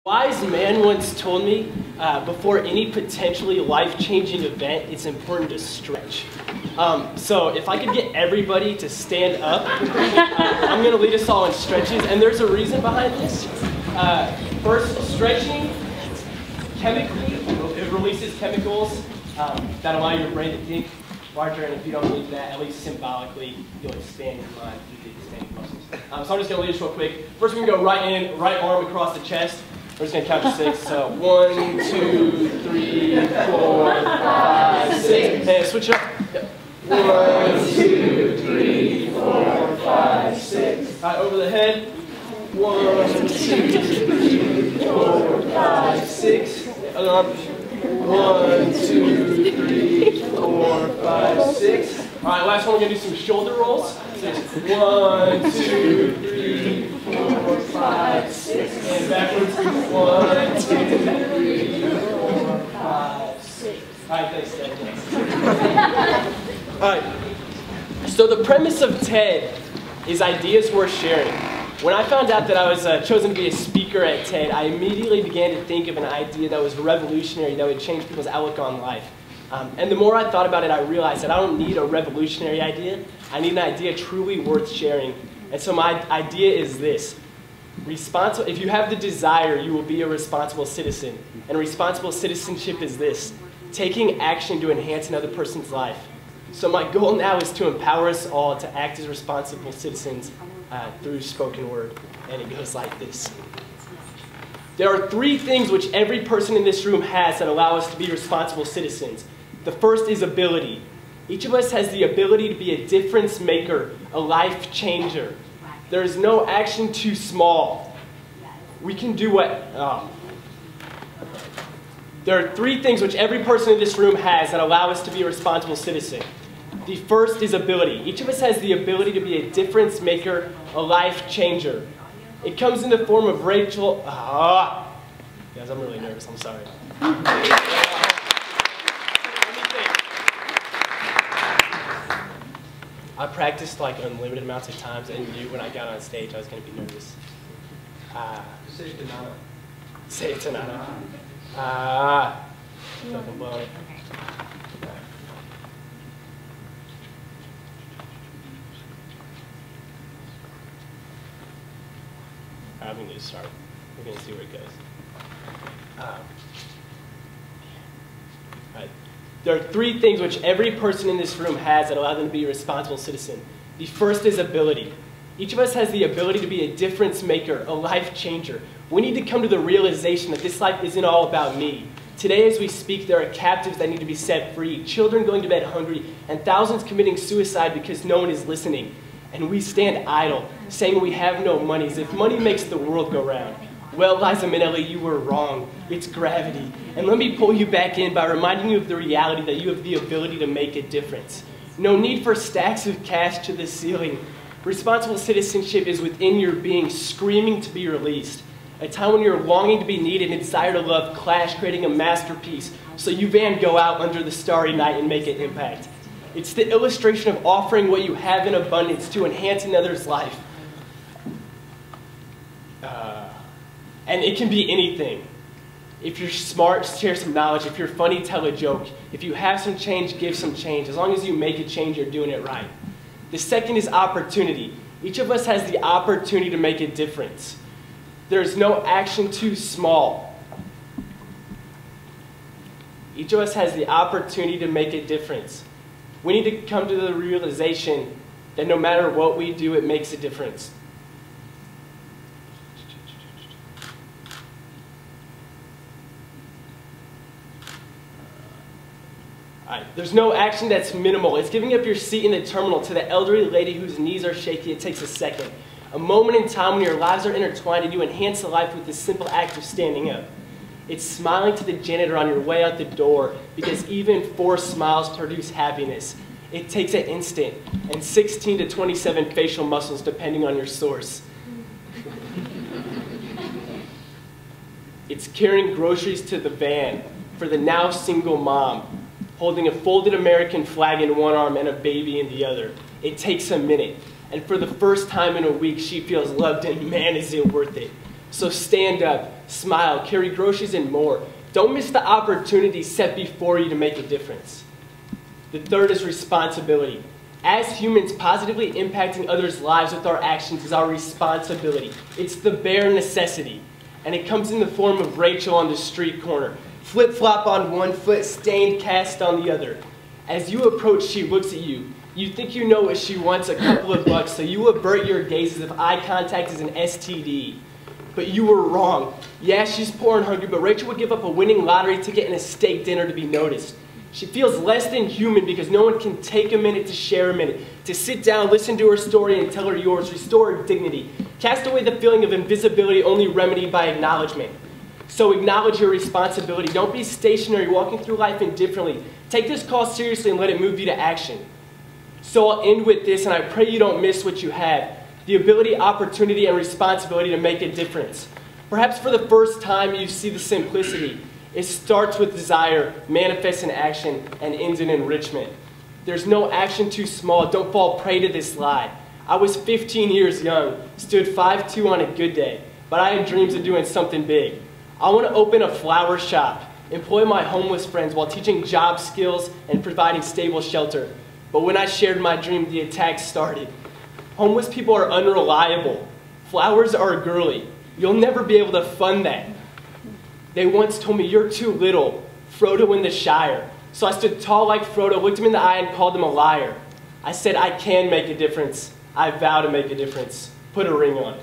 Wise man once told me, before any potentially life-changing event, it's important to stretch. So if I could get everybody to stand up, I'm going to lead us all in stretches, and there's a reason behind this. First, stretching, chemically, it releases chemicals that allow your brain to think larger, and if you don't believe that, at least symbolically, you'll expand your mind through the expanding muscles. So I'm just going to lead us real quick. First, we're going to go right in, right arm across the chest. We're just going to count to 6. So 1, 2, 3, 4, 5, 6. And switch it up. Yep. 1, 2, 3, 4, 5, 6. All right, over the head. 1, 2, 3, 4, 5, 6. Other arm. 1, 2, 3, 4, 5, 6. All right, last one, we're going to do some shoulder rolls. 1, 2, 3, 4, 5, 6. And backwards. 1, 2, 3, 4, 5, 6. All right, thanks, Ted. All right. So the premise of TED is ideas worth sharing. When I found out that I was chosen to be a speaker at TED, I immediately began to think of an idea that was revolutionary, that would change people's outlook on life. And the more I thought about it, I realized that I don't need a revolutionary idea. I need an idea truly worth sharing. And so my idea is this. If you have the desire, you will be a responsible citizen. And responsible citizenship is this: taking action to enhance another person's life. So my goal now is to empower us all to act as responsible citizens through spoken word. And it goes like this. There are 3 things which every person in this room has that allow us to be responsible citizens. The first is ability. Each of us has the ability to be a difference maker, a life changer. There is no action too small. We can do what... There are 3 things which every person in this room has that allow us to be a responsible citizen. The first is ability. Each of us has the ability to be a difference maker, a life changer. It comes in the form of Rachel... Guys, I'm really nervous. I'm sorry. I practiced like unlimited amounts of times and knew when I got on stage I was going to be nervous. Say it to Nana. Say it to Nana. Fucking blow it. I'm going to start. We're going to see where it goes. Right. There are 3 things which every person in this room has that allow them to be a responsible citizen. The first is ability. Each of us has the ability to be a difference maker, a life changer. We need to come to the realization that this life isn't all about me. Today as we speak, there are captives that need to be set free, children going to bed hungry, and thousands committing suicide because no one is listening. And we stand idle, saying we have no money, as if money makes the world go round. Well, Liza Minnelli, you were wrong. It's gravity. And let me pull you back in by reminding you of the reality that you have the ability to make a difference. No need for stacks of cash to the ceiling. Responsible citizenship is within your being, screaming to be released. A time when you're longing to be needed and desire to love clash, creating a masterpiece, so you Van Gogh out under the starry night and make an impact. It's the illustration of offering what you have in abundance to enhance another's life. And it can be anything. If you're smart, share some knowledge. If you're funny, tell a joke. If you have some change, give some change. As long as you make a change, you're doing it right. The second is opportunity. Each of us has the opportunity to make a difference. There's no action too small. Each of us has the opportunity to make a difference. We need to come to the realization that no matter what we do, it makes a difference. There's no action that's minimal. It's giving up your seat in the terminal to the elderly lady whose knees are shaky. It takes a second. A moment in time when your lives are intertwined and you enhance the life with the simple act of standing up. It's smiling to the janitor on your way out the door, because even 4 smiles produce happiness. It takes an instant and 16 to 27 facial muscles depending on your source. It's carrying groceries to the van for the now single mom, holding a folded American flag in one arm and a baby in the other. It takes a minute. And for the first time in a week, she feels loved, and man, is it worth it. So stand up, smile, carry groceries and more. Don't miss the opportunity set before you to make a difference. The third is responsibility. As humans, positively impacting others' lives with our actions is our responsibility. It's the bare necessity. And it comes in the form of Rachel on the street corner. Flip-flop on one foot, stained cast on the other. As you approach, she looks at you. You think you know what she wants, a couple of bucks, so you avert your gaze as if eye contact is an STD. But you were wrong. Yeah, she's poor and hungry, but Rachel would give up a winning lottery ticket and a steak dinner to be noticed. She feels less than human because no one can take a minute to share a minute, to sit down, listen to her story, and tell her yours, restore her dignity. Cast away the feeling of invisibility only remedied by acknowledgement. So acknowledge your responsibility. Don't be stationary, walking through life indifferently. Take this call seriously and let it move you to action. So I'll end with this, and I pray you don't miss what you have. The ability, opportunity, and responsibility to make a difference. Perhaps for the first time you see the simplicity. It starts with desire, manifests in action, and ends in enrichment. There's no action too small. Don't fall prey to this lie. I was 15 years young, stood 5'2" on a good day, but I had dreams of doing something big. I want to open a flower shop, employ my homeless friends while teaching job skills and providing stable shelter. But when I shared my dream, the attacks started. Homeless people are unreliable. Flowers are girly. You'll never be able to fund that. They once told me, you're too little, Frodo in the Shire. So I stood tall like Frodo, looked him in the eye and called him a liar. I said, I can make a difference. I vow to make a difference. Put a ring on.